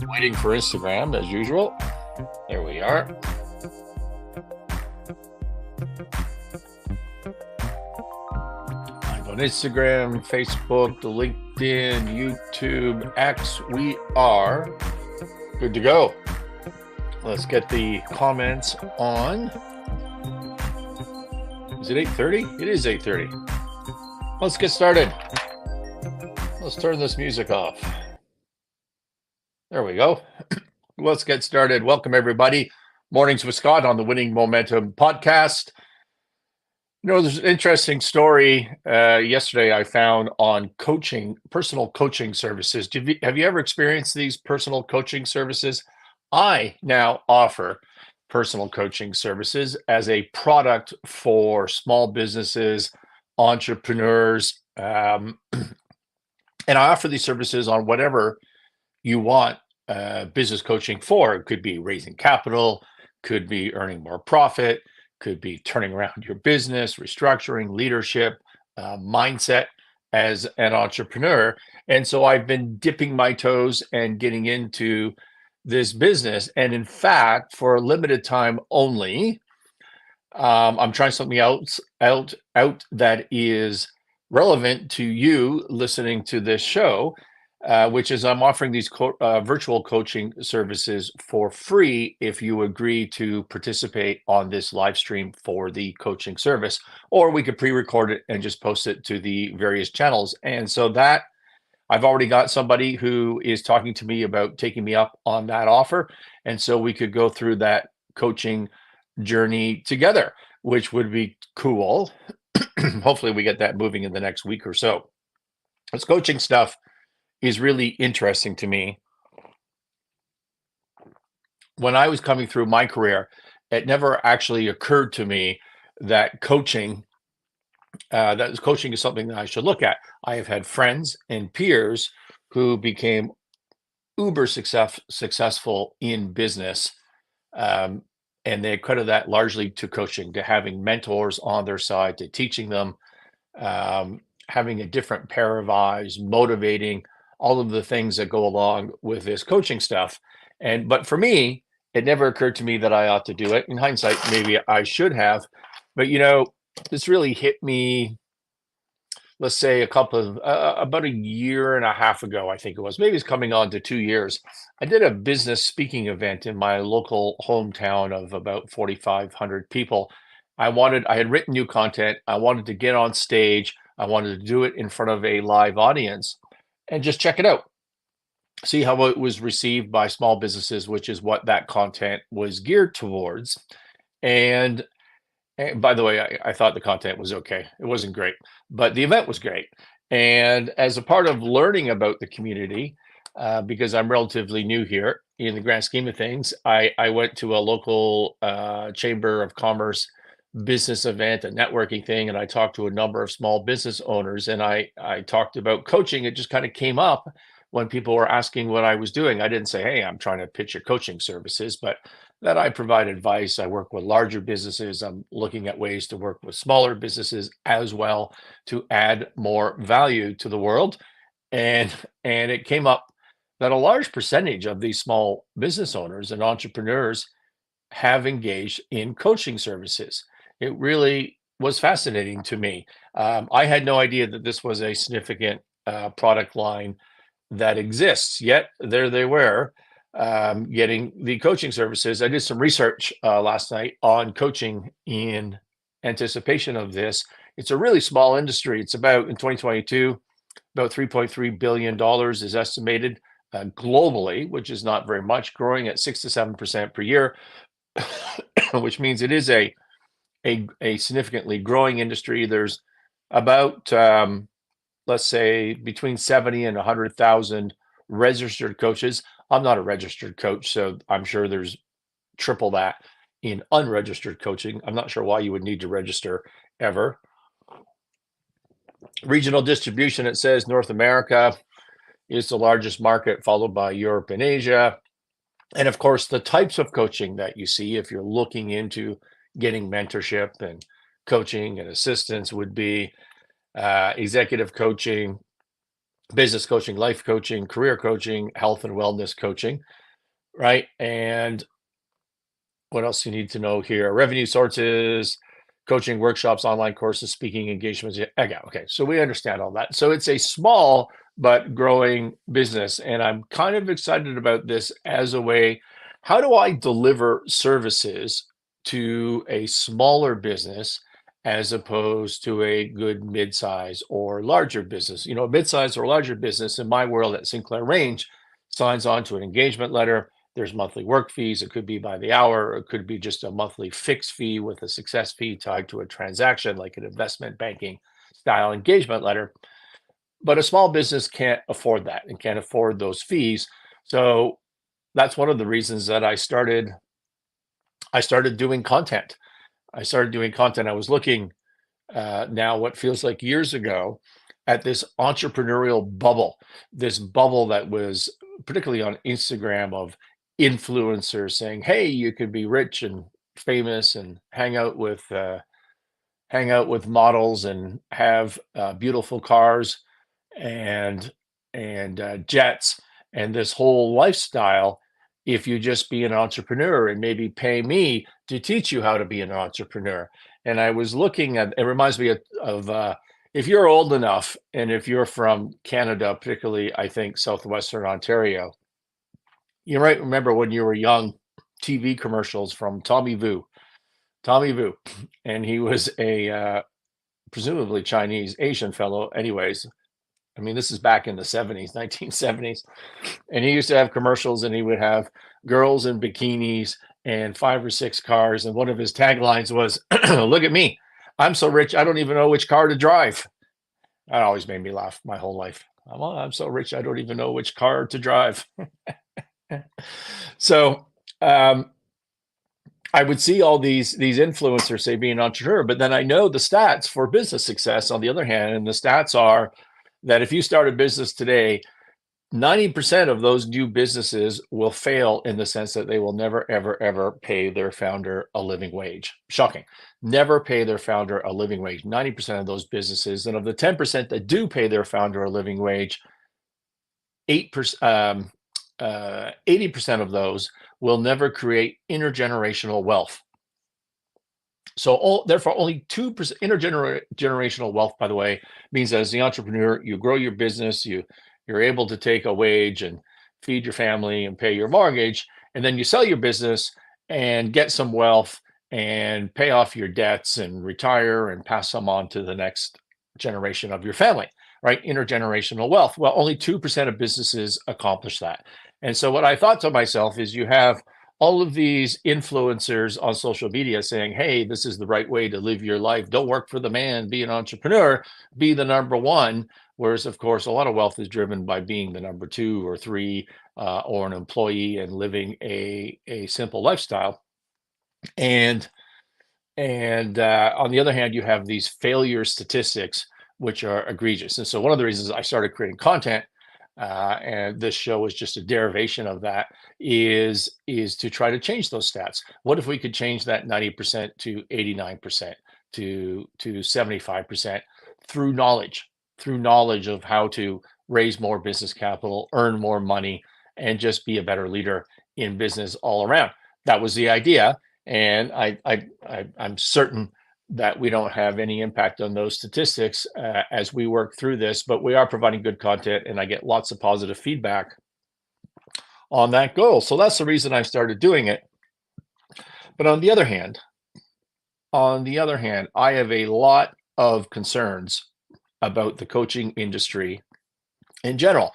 Waiting for Instagram as usual. There we are. Live on Instagram, Facebook, the LinkedIn, YouTube, X. We are good to go. Let's get the comments on. Is it 8:30? It is 8:30. Let's get started. Let's turn this music off. There we go. Let's get started. Welcome, everybody. Mornings with Scott on the Winning Momentum podcast. There's an interesting story yesterday I found on coaching, personal coaching services. Have you ever experienced these personal coaching services? I now offer personal coaching services as a product for small businesses, entrepreneurs, and I offer these services on whatever you want business coaching for. It could be raising capital, could be earning more profit, could be turning around your business, restructuring, leadership, mindset as an entrepreneur. And so I've been dipping my toes and getting into this business. And in fact, for a limited time only, I'm trying something else out that is relevant to you listening to this show, which is I'm offering these virtual coaching services for free if you agree to participate on this live stream for the coaching service, or we could pre-record it and just post it to the various channels. And so that I've already got somebody who is talking to me about taking me up on that offer. And so we could go through that coaching journey together, which would be cool. Hopefully we get that moving in the next week or so. This coaching stuff is really interesting to me. When I was coming through my career, it never actually occurred to me that coaching is something that I should look at. I have had friends and peers who became uber successful in business, and they credit that largely to coaching, to having mentors on their side, to teaching them, having a different pair of eyes, motivating, all of the things that go along with this coaching stuff. But for me, it never occurred to me that I ought to do it. In hindsight, maybe I should have. But this really hit me, let's say about a year and a half ago, I think it was. Maybe it's coming on to 2 years. I did a business speaking event in my local hometown of about 4,500 people. I had written new content. I wanted to get on stage. I wanted to do it in front of a live audience and just check it out. See how it was received by small businesses, which is what that content was geared towards. And by the way, I thought the content was okay. It wasn't great, but the event was great. And as a part of learning about the community, because I'm relatively new here in the grand scheme of things, I went to a local Chamber of Commerce business event, a networking thing, and I talked to a number of small business owners, and I talked about coaching. It just kind of came up when people were asking what I was doing. I didn't say, "Hey, I'm trying to pitch your coaching services," but that I provide advice. I work with larger businesses. I'm looking at ways to work with smaller businesses as well to add more value to the world. And and it came up that a large percentage of these small business owners and entrepreneurs have engaged in coaching services. It really was fascinating to me. I had no idea that this was a significant product line that exists, yet there they were, getting the coaching services. I did some research last night on coaching in anticipation of this. It's a really small industry. It's about, in 2022, about $3.3 billion is estimated globally, which is not very much, growing at 6 to 7% per year, which means it is a significantly growing industry. There's about, let's say, between 70 and 100,000 registered coaches. I'm not a registered coach, so I'm sure there's triple that in unregistered coaching. I'm not sure why you would need to register ever. Regional distribution, it says North America is the largest market, followed by Europe and Asia. And of course, the types of coaching that you see if you're looking into getting mentorship and coaching and assistance would be executive coaching, business coaching, life coaching, career coaching, health and wellness coaching, right? And what else you need to know here? Revenue sources, coaching workshops, online courses, speaking engagements. Yeah, okay. So we understand all that. So it's a small but growing business. And I'm kind of excited about this as a way. How do I deliver services to a smaller business as opposed to a good mid-size or larger business? A mid-size or larger business in my world at Sinclair Range signs on to an engagement letter. There's monthly work fees. It could be by the hour. Or it could be just a monthly fixed fee with a success fee tied to a transaction, like an investment banking style engagement letter. But a small business can't afford that and can't afford those fees. So that's one of the reasons that I started doing content. I was looking now what feels like years ago at this entrepreneurial bubble, this bubble that was particularly on Instagram of influencers saying, "Hey, you could be rich and famous and hang out with models and have beautiful cars and jets and this whole lifestyle if you just be an entrepreneur and maybe pay me to teach you how to be an entrepreneur." And I was looking at it, reminds me of if you're old enough and if you're from Canada, particularly I think southwestern Ontario, you might remember when you were young TV commercials from Tommy Vu, and he was a presumably Chinese Asian fellow anyways. I mean, this is back in the 70s, 1970s. And he used to have commercials and he would have girls in bikinis and 5 or 6 cars. And one of his taglines was, "Look at me. I'm so rich, I don't even know which car to drive." That always made me laugh my whole life. I'm so rich, I don't even know which car to drive. So um, I would see all these influencers say being an entrepreneur, but then I know the stats for business success on the other hand, and the stats are that if you start a business today, 90% of those new businesses will fail in the sense that they will never, ever, ever pay their founder a living wage. Shocking. Never pay their founder a living wage. 90% of those businesses, and of the 10% that do pay their founder a living wage, 80% of those will never create intergenerational wealth. So therefore, only 2% intergenerational wealth, by the way, means that as the entrepreneur, you grow your business, you're able to take a wage and feed your family and pay your mortgage, and then you sell your business and get some wealth and pay off your debts and retire and pass some on to the next generation of your family, right? Intergenerational wealth. Well, only 2% of businesses accomplish that. And so what I thought to myself is you have all of these influencers on social media saying, "Hey, this is the right way to live your life. Don't work for the man, be an entrepreneur, be the number one." Whereas, of course, a lot of wealth is driven by being the number 2 or 3 or an employee and living a simple lifestyle. And on the other hand, you have these failure statistics, which are egregious. And so one of the reasons I started creating content, and this show is just a derivation of that, is to try to change those stats. What if we could change that 90% to 89%, to 75% through knowledge of how to raise more business capital, earn more money, and just be a better leader in business all around. That was the idea. And I'm certain that we don't have any impact on those statistics as we work through this, but we are providing good content, and I get lots of positive feedback on that goal. So that's the reason I started doing it. But on the other hand, I have a lot of concerns about the coaching industry in general,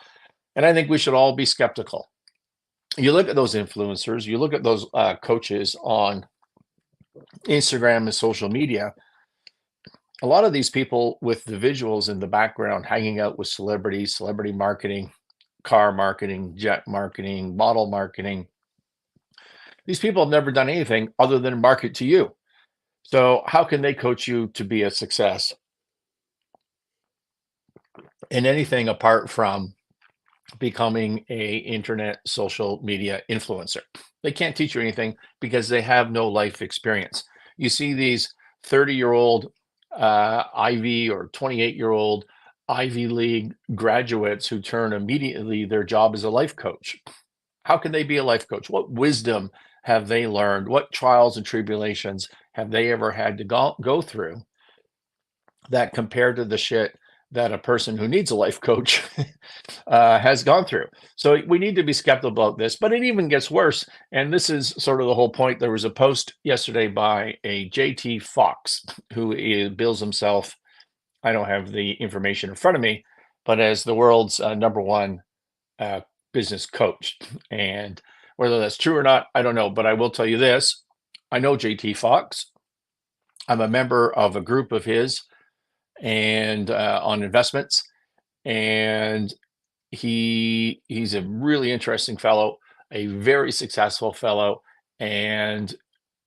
and I think we should all be skeptical. You look at those influencers, you look at those coaches on Instagram and social media. A lot of these people with the visuals in the background hanging out with celebrities, celebrity marketing, car marketing, jet marketing, model marketing. These people have never done anything other than market to you. So how can they coach you to be a success in anything apart from becoming a internet social media influencer? They can't teach you anything because they have no life experience. You see these 30-year-old Ivy or 28-year-old Ivy League graduates who turn immediately their job as a life coach. How can they be a life coach? What wisdom have they learned? What trials and tribulations have they ever had to go through that compared to the shit that a person who needs a life coach has gone through? So we need to be skeptical about this, but it even gets worse. And this is sort of the whole point. There was a post yesterday by a JT Fox who bills himself, I don't have the information in front of me, but as the world's number one uh, business coach. And whether that's true or not, I don't know. But I will tell you this: I know JT Fox. I'm a member of a group of his and on investments, and he's a really interesting fellow, a very successful fellow, and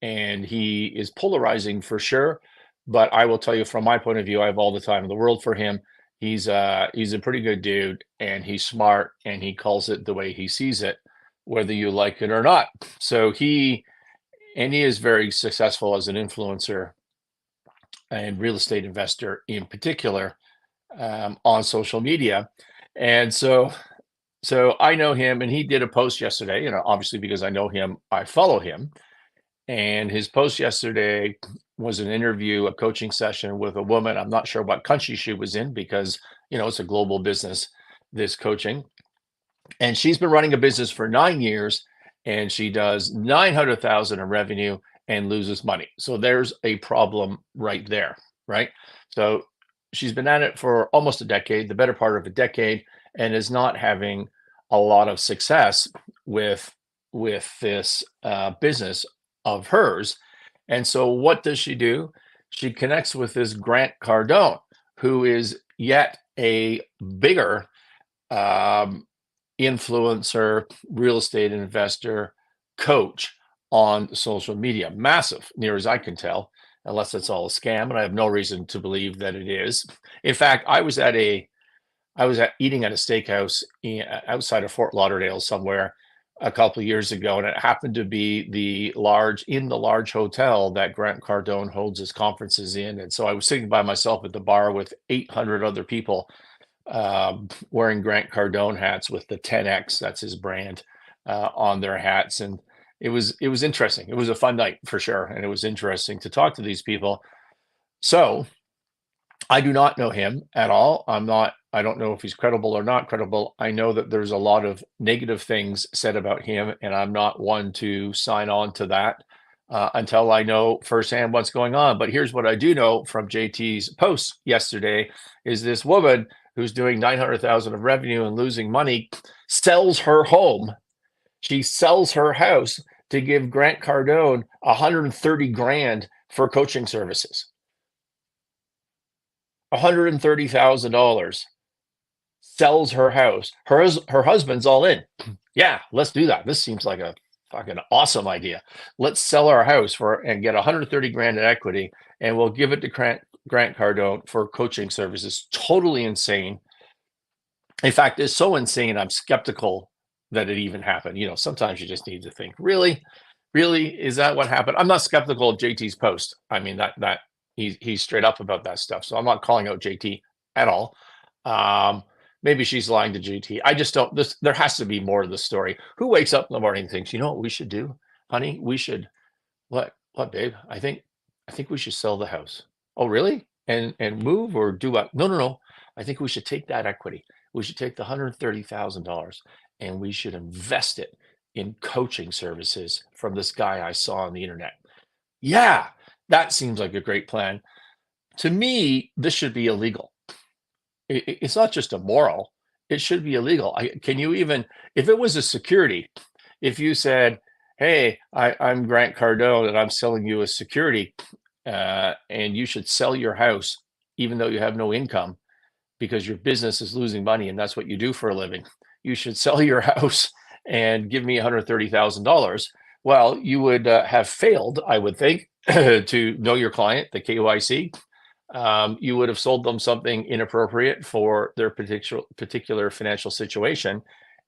he is polarizing for sure. But I will tell you, from my point of view, I have all the time in the world for him. He's a pretty good dude, and he's smart, and he calls it the way he sees it, whether you like it or not. So he is very successful as an influencer and real estate investor in particular, on social media. And so I know him, and he did a post yesterday, obviously because I know him, I follow him. And his post yesterday was an interview, a coaching session with a woman. I'm not sure what country she was in because, it's a global business, this coaching. And she's been running a business for 9 years, and she does 900,000 in revenue and loses money. So there's a problem right there, right? So she's been at it for almost a decade, the better part of a decade, and is not having a lot of success with this business of hers. And so what does she do? She connects with this Grant Cardone, who is yet a bigger um, influencer, real estate investor, coach on social media. Massive, near as I can tell, unless it's all a scam, and I have no reason to believe that it is. In fact, I was eating at a steakhouse outside of Fort Lauderdale somewhere a couple of years ago, and it happened to be the large hotel that Grant Cardone holds his conferences in. And so I was sitting by myself at the bar with 800 other people, wearing Grant Cardone hats with the 10X, that's his brand, on their hats. And it was interesting. It was a fun night for sure, and it was interesting to talk to these people. So I do not know him at all. I don't know if he's credible or not credible. I know that there's a lot of negative things said about him, and I'm not one to sign on to that until I know firsthand what's going on. But here's what I do know from JT's post yesterday is this woman who's doing 900,000 of revenue and losing money sells her home. She sells her house to give Grant Cardone 130 grand for coaching services. $130,000, sells her house. Her husband's all in. Yeah, let's do that. This seems like a fucking awesome idea. Let's sell our house and get 130 grand in equity, and we'll give it to Grant Cardone for coaching services. Totally insane. In fact, it's so insane, I'm skeptical that it even happened. Sometimes you just need to think, really, is that what happened? I'm not skeptical of JT's post. I mean, that he's straight up about that stuff. So I'm not calling out JT at all. Maybe she's lying to JT. I just don't. There has to be more to the story. Who wakes up in the morning and thinks, you know what we should do, honey? We should what, babe? I think we should sell the house. Oh, really? And move or do what? No, no, no. I think we should take that equity. We should take the $130,000 and we should invest it in coaching services from this guy I saw on the internet. Yeah, that seems like a great plan. To me, this should be illegal. It's not just immoral, it should be illegal. Can you even, if it was a security, if you said, hey, I'm Grant Cardone and I'm selling you a security, and you should sell your house even though you have no income because your business is losing money and that's what you do for a living. You should sell your house and give me $130,000. Well, you would have failed, I would think, to know your client, the KYC. You would have sold them something inappropriate for their particular financial situation,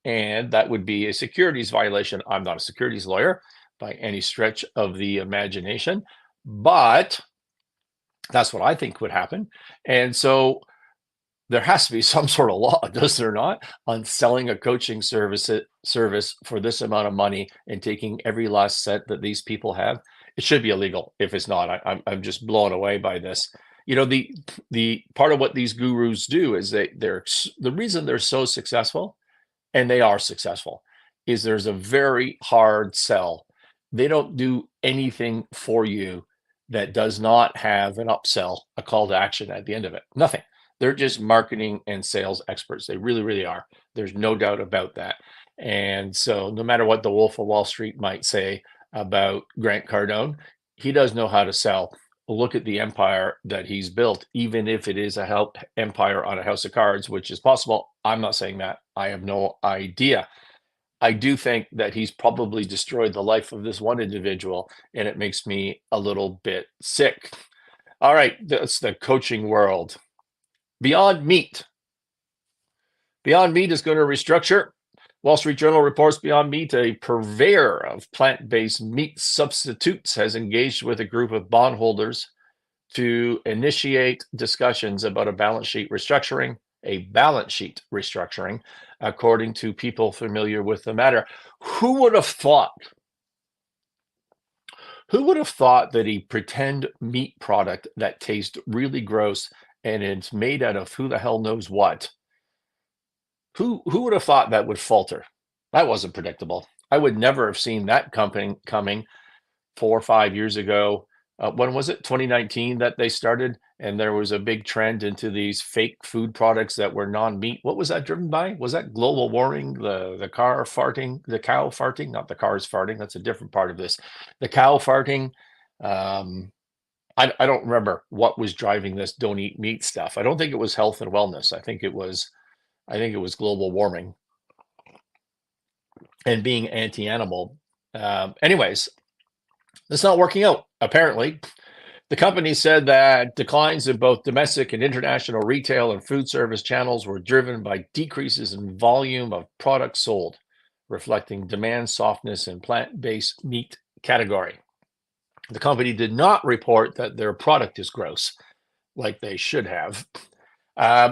and that would be a securities violation. I'm not a securities lawyer by any stretch of the imagination, but that's what I think would happen. And so there has to be some sort of law, does there not, on selling a coaching service for this amount of money and taking every last cent that these people have? It should be illegal if it's not. I'm just blown away by this. The part of what these gurus do is they're the reason they're so successful, and they are successful, is there's a very hard sell. They don't do anything for you that does not have an upsell, a call to action at the end of it. Nothing. They're just marketing and sales experts. They really, really are. There's no doubt about that. And so, no matter what the Wolf of Wall Street might say about Grant Cardone, he does know how to sell. Look at the empire that he's built, even if it is a empire on a house of cards, which is possible. I'm not saying that. I have no idea. I do think that he's probably destroyed the life of this one individual, and it makes me a little bit sick. All right, that's the coaching world. Beyond Meat. Beyond Meat is going to restructure. Wall Street Journal reports Beyond Meat, a purveyor of plant-based meat substitutes, has engaged with a group of bondholders to initiate discussions about a balance sheet restructuring, according to people familiar with the matter. Who would have thought? Who would have thought that a pretend meat product that tastes really gross and it's made out of who the hell knows what? Who would have thought that would falter? That wasn't predictable. I would never have seen that coming 4 or 5 years ago. When was it? 2019 that they started, and there was a big trend into these fake food products that were non-meat. What was that driven by? Was that global warming? The cow farting? Not the cars farting. That's a different part of this. The cow farting. I don't remember what was driving this don't eat meat stuff. I don't think it was health and wellness. I think it was global warming and being anti-animal. Anyways, it's not working out, apparently. The company said that declines in both domestic and international retail and food service channels were driven by decreases in volume of products sold, reflecting demand softness in plant-based meat category. The company did not report that their product is gross, like they should have.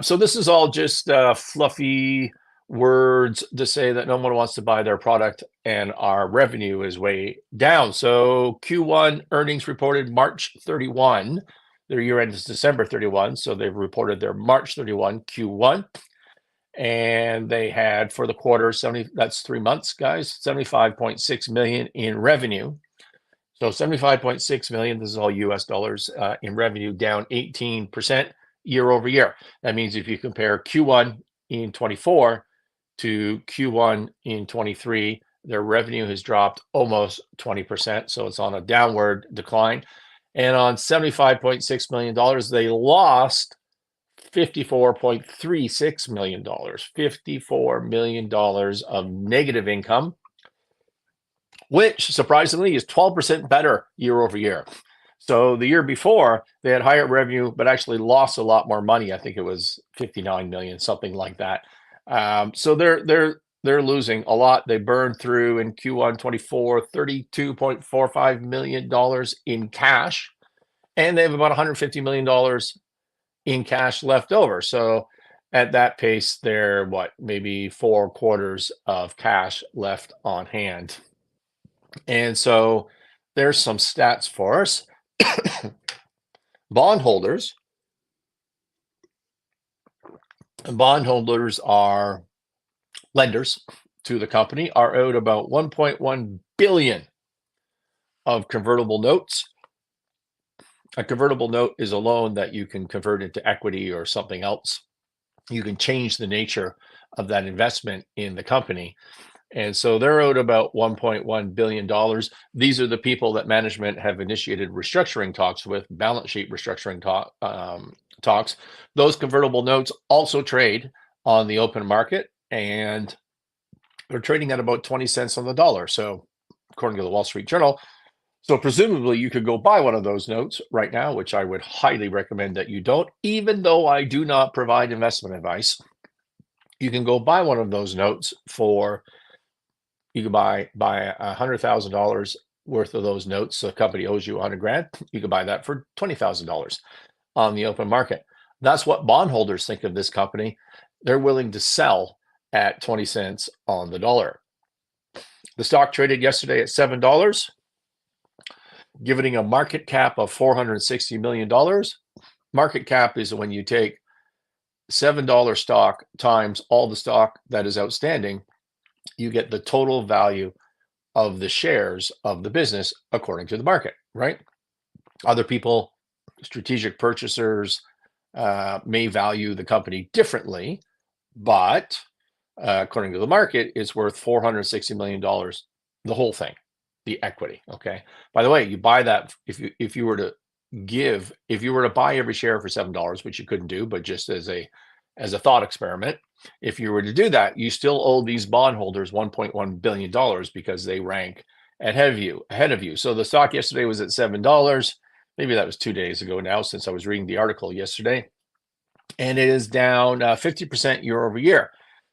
So this is all just fluffy words to say that no one wants to buy their product and our revenue is way down. So Q1 earnings reported March 31. Their year end is December 31. So they've reported their March 31 Q1. And they had for the quarter, that's 3 months, guys, 75.6 million in revenue. So 75.6 million, this is all US dollars in revenue, down 18% year over year. That means if you compare Q1 in 24 to Q1 in 23, their revenue has dropped almost 20%. So it's on a downward decline. And on $75.6 million, they lost $54.36 million, $54 million of negative income, which surprisingly is 12% better year over year. So the year before, they had higher revenue, but actually lost a lot more money. I think it was 59 million, something like that. So they're losing a lot. They burned through in Q1 24 $32.45 million in cash, and they have about $150 million in cash left over. So at that pace, they're maybe 4 quarters of cash left on hand. And so there's some stats for us. Bondholders are lenders to the company, are owed about 1.1 billion of convertible notes. A convertible note is a loan that you can convert into equity or something else. You can change the nature of that investment in the company. And so they're owed about $1.1 billion. These are the people that management have initiated restructuring talks with, balance sheet restructuring talks. Those convertible notes also trade on the open market, and they're trading at about 20 cents on the dollar. So according to the Wall Street Journal, so presumably you could go buy one of those notes right now, which I would highly recommend that you don't, even though I do not provide investment advice. You can go buy one of those notes you can buy $100,000 worth of those notes. So the company owes you $100,000. You can buy that for $20,000 on the open market. That's what bondholders think of this company. They're willing to sell at 20 cents on the dollar. The stock traded yesterday at $7, giving a market cap of $460 million. Market cap is when you take $7 stock times all the stock that is outstanding, you get the total value of the shares of the business according to the market, right? Other people, strategic purchasers, may value the company differently, but according to the market, it's worth $460 million, the whole thing, the equity. Okay. By the way, you buy that if you were to buy every share for $7, which you couldn't do, but just as a thought experiment, if you were to do that, you still owe these bondholders $1.1 billion because they rank ahead of you. So the stock yesterday was at $7. Maybe that was 2 days ago now, since I was reading the article yesterday, and it is down 50% year over year.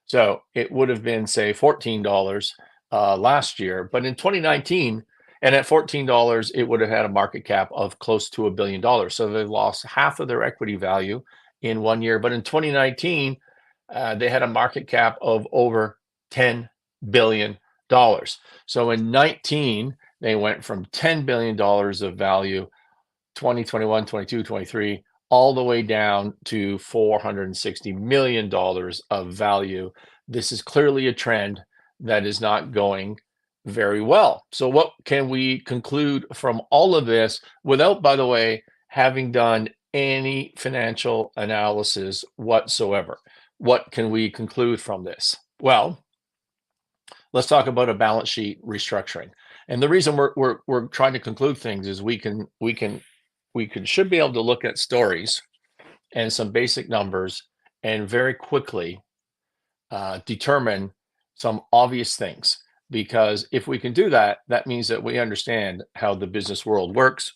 So it would have been, say, $14 last year, but in 2019, and at $14, it would have had a market cap of close to $1 billion. So they lost half of their equity value in 1 year. But in 2019, they had a market cap of over $10 billion. So in 19, they went from $10 billion of value, 2021, 22, 23, all the way down to $460 million of value. This is clearly a trend that is not going very well. So what can we conclude from all of this without, by the way, having done any financial analysis whatsoever? What can we conclude from this? Well, let's talk about a balance sheet restructuring. And the reason we're trying to conclude things is we should be able to look at stories and some basic numbers and very quickly determine some obvious things. Because if we can do that, that means that we understand how the business world works,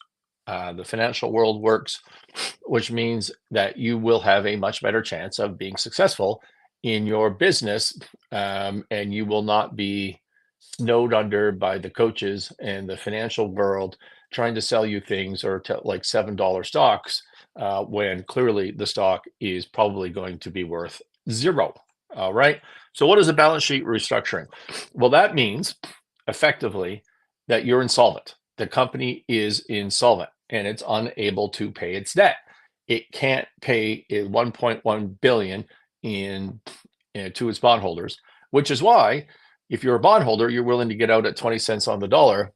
the financial world works, which means that you will have a much better chance of being successful in your business, and you will not be snowed under by the coaches and the financial world trying to sell you things or like $7 stocks when clearly the stock is probably going to be worth zero. All right. So what is a balance sheet restructuring? Well, that means effectively that you're insolvent. The company is insolvent and it's unable to pay its debt. It can't pay $1.1 billion to its bondholders, which is why if you're a bondholder, you're willing to get out at 20 cents on the dollar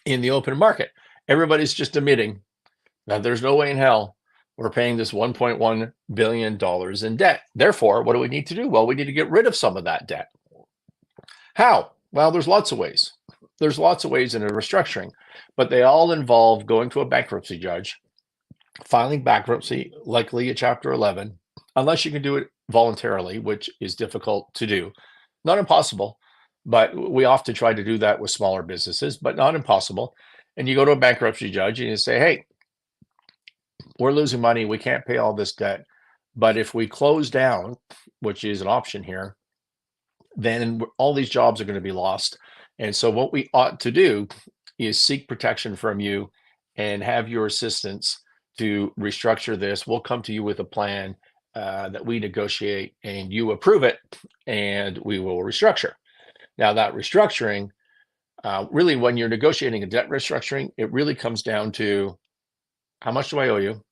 in the open market. Everybody's just admitting that there's no way in hell we're paying this $1.1 billion in debt. Therefore, what do we need to do? Well, we need to get rid of some of that debt. How? Well, there's lots of ways. There's lots of ways in a restructuring, but they all involve going to a bankruptcy judge, filing bankruptcy, likely a Chapter 11, unless you can do it voluntarily, which is difficult to do. Not impossible, but we often try to do that with smaller businesses, but not impossible. And you go to a bankruptcy judge and you say, hey, we're losing money. We can't pay all this debt. But if we close down, which is an option here, then all these jobs are going to be lost. And so what we ought to do is seek protection from you and have your assistance to restructure this. We'll come to you with a plan that we negotiate and you approve it, and we will restructure. Now that restructuring, really when you're negotiating a debt restructuring, it really comes down to how much do I owe you?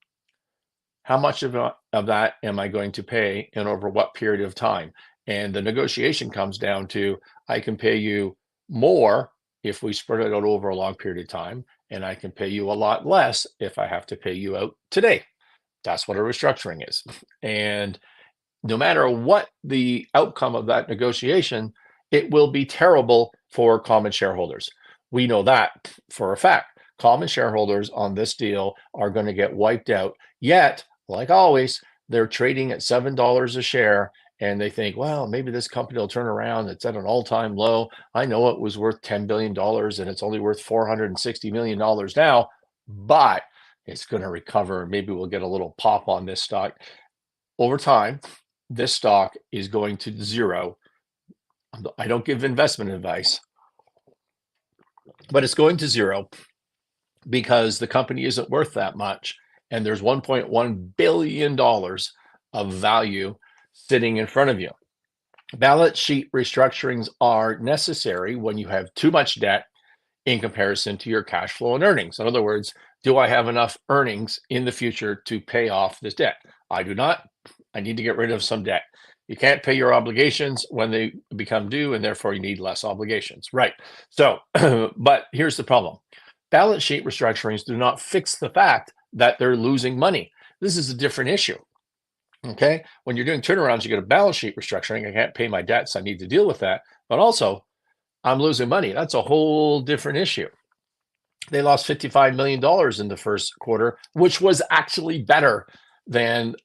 How much of that am I going to pay and over what period of time? And the negotiation comes down to, I can pay you more if we spread it out over a long period of time, and I can pay you a lot less if I have to pay you out today. That's what a restructuring is. And no matter what the outcome of that negotiation, it will be terrible for common shareholders. We know that for a fact. Common shareholders on this deal are going to get wiped out. Yet, like always, they're trading at $7 a share, and they think, well, maybe this company will turn around. It's at an all-time low. I know it was worth $10 billion, and it's only worth $460 million now, but it's going to recover. Maybe we'll get a little pop on this stock. Over time, this stock is going to zero. I don't give investment advice, but it's going to zero because the company isn't worth that much. and there's $1.1 billion of value sitting in front of you. Balance sheet restructurings are necessary when you have too much debt in comparison to your cash flow and earnings. In other words, do I have enough earnings in the future to pay off this debt? I do not. I need to get rid of some debt. You can't pay your obligations when they become due, and therefore you need less obligations. Right. So, but here's the problem. Balance sheet restructurings do not fix the fact that they're losing money. This is a different issue. Okay. When you're doing turnarounds, you get a balance sheet restructuring. I can't pay my debts. I need to deal with that. But also, I'm losing money. That's a whole different issue. They lost $55 million in the first quarter, which was actually better than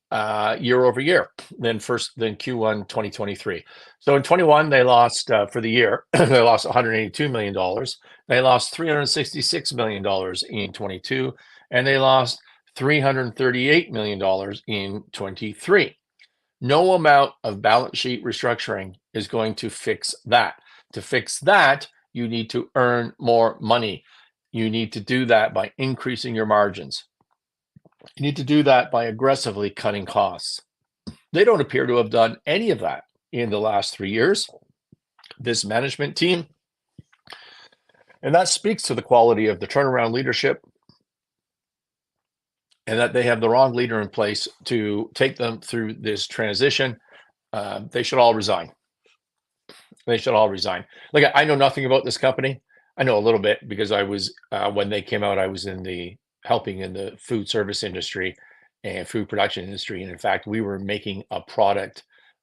year over year than Q1 2023. So in 21, they lost for the year, they lost $182 million. They lost $366 million in 22, and they lost $338 million in 23. No amount of balance sheet restructuring is going to fix that. To fix that, you need to earn more money. You need to do that by increasing your margins. You need to do that by aggressively cutting costs. They don't appear to have done any of that in the last 3 years, this management team. And that speaks to the quality of the turnaround leadership, and that they have the wrong leader in place to take them through this transition. They should all resign. They should all resign. Like, I know nothing about this company. I know a little bit because I was, when they came out, I was helping in the food service industry and food production industry. And in fact, we were making a product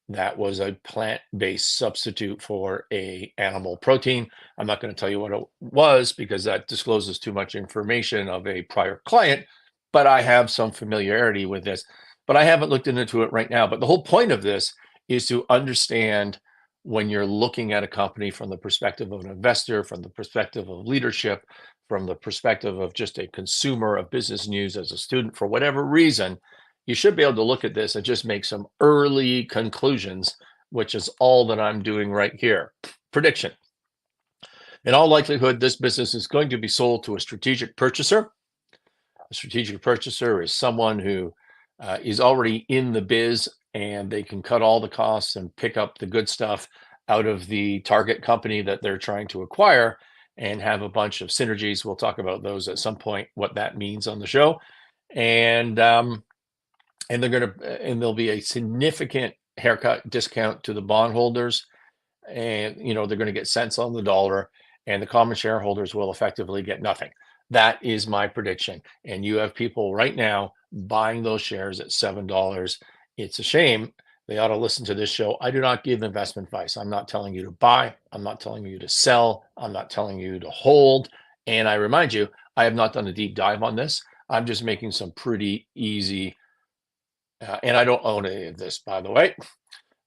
that was a plant-based substitute for a animal protein. I'm not going to tell you what it was because that discloses too much information of a prior client, but I have some familiarity with this. But I haven't looked into it right now. But the whole point of this is to understand, when you're looking at a company from the perspective of an investor, from the perspective of leadership, from the perspective of just a consumer of business news as a student, for whatever reason, you should be able to look at this and just make some early conclusions, which is all that I'm doing right here. Prediction. In all likelihood, this business is going to be sold to a strategic purchaser. A strategic purchaser is someone who is already in the biz, and they can cut all the costs and pick up the good stuff out of the target company that they're trying to acquire and have a bunch of synergies. We'll talk about those at some point, what that means on the show. And there'll be a significant haircut discount to the bondholders, and they're going to get cents on the dollar, and the common shareholders will effectively get nothing. That is my prediction. And you have people right now buying those shares at $7. It's a shame. They ought to listen to this show. I do not give investment advice. I'm not telling you to buy. I'm not telling you to sell. I'm not telling you to hold. And I remind you, I have not done a deep dive on this. I'm just making some pretty easy, and I don't own any of this, by the way.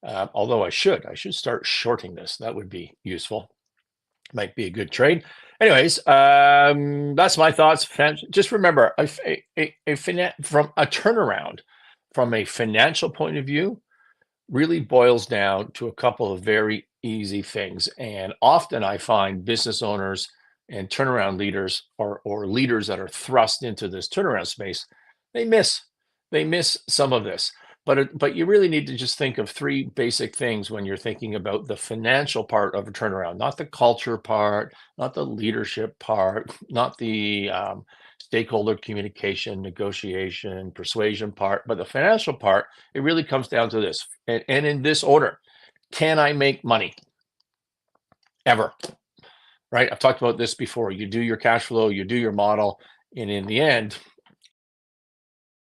Although I should start shorting this. That would be useful. Might be a good trade. Anyways, that's my thoughts. Just remember, from a turnaround, from a financial point of view, really boils down to a couple of very easy things. And often I find business owners and turnaround leaders, or leaders that are thrust into this turnaround space, they miss some of this. But you really need to just think of three basic things when you're thinking about the financial part of a turnaround, not the culture part, not the leadership part, not the stakeholder communication, negotiation, persuasion part, but the financial part. It really comes down to this. And in this order: can I make money? Ever. Right? I've talked about this before. You do your cash flow, you do your model, and in the end,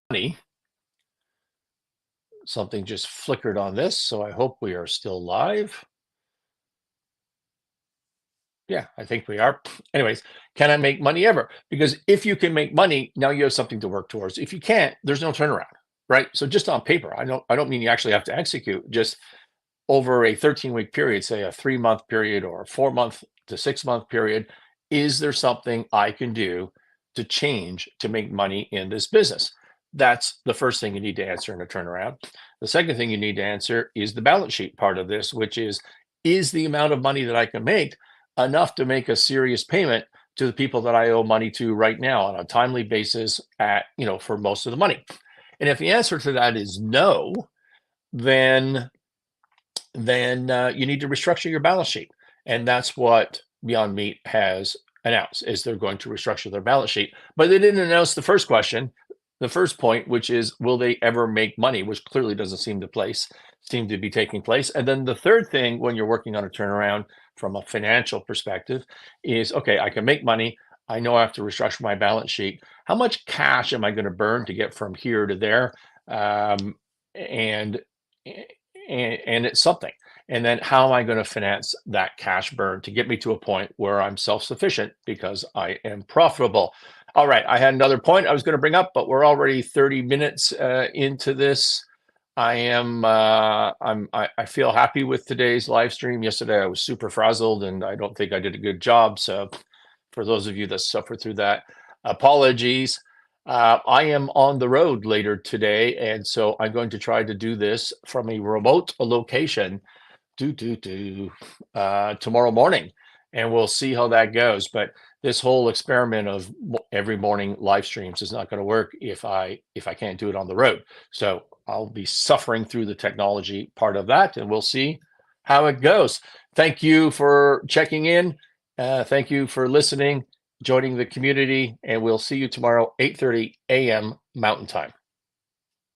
money. Something just flickered on this, so I hope we are still live. Yeah, I think we are. Anyways, can I make money ever? Because if you can make money, now you have something to work towards. If you can't, there's no turnaround, right? So just on paper, I don't mean you actually have to execute. Just over a 13-week period, say a 3-month period or a 4-month to 6-month period, is there something I can do to change to make money in this business? That's the first thing you need to answer in a turnaround. The second thing you need to answer is the balance sheet part of this, which is the amount of money that I can make enough to make a serious payment to the people that I owe money to right now on a timely basis for most of the money? And if the answer to that is no, then you need to restructure your balance sheet. And that's what Beyond Meat has announced, is they're going to restructure their balance sheet. But they didn't announce the first question, the first point, which is, will they ever make money, which clearly doesn't seem to be taking place. And then the third thing, when you're working on a turnaround from a financial perspective, is, okay, I can make money. I know I have to restructure my balance sheet. How much cash am I going to burn to get from here to there? And it's something. And then how am I going to finance that cash burn to get me to a point where I'm self-sufficient because I am profitable? All right, I had another point I was going to bring up, but we're already 30 minutes into this. I feel happy with today's live stream. Yesterday I was super frazzled and I don't think I did a good job. So for those of you that suffered through that, apologies. I am on the road later today, and so I'm going to try to do this from a remote location tomorrow morning, and we'll see how that goes. But this whole experiment of every morning live streams is not going to work if I can't do it on the road. So I'll be suffering through the technology part of that, and we'll see how it goes. Thank you for checking in. Thank you for listening, joining the community, and we'll see you tomorrow, 8:30 a.m. Mountain Time.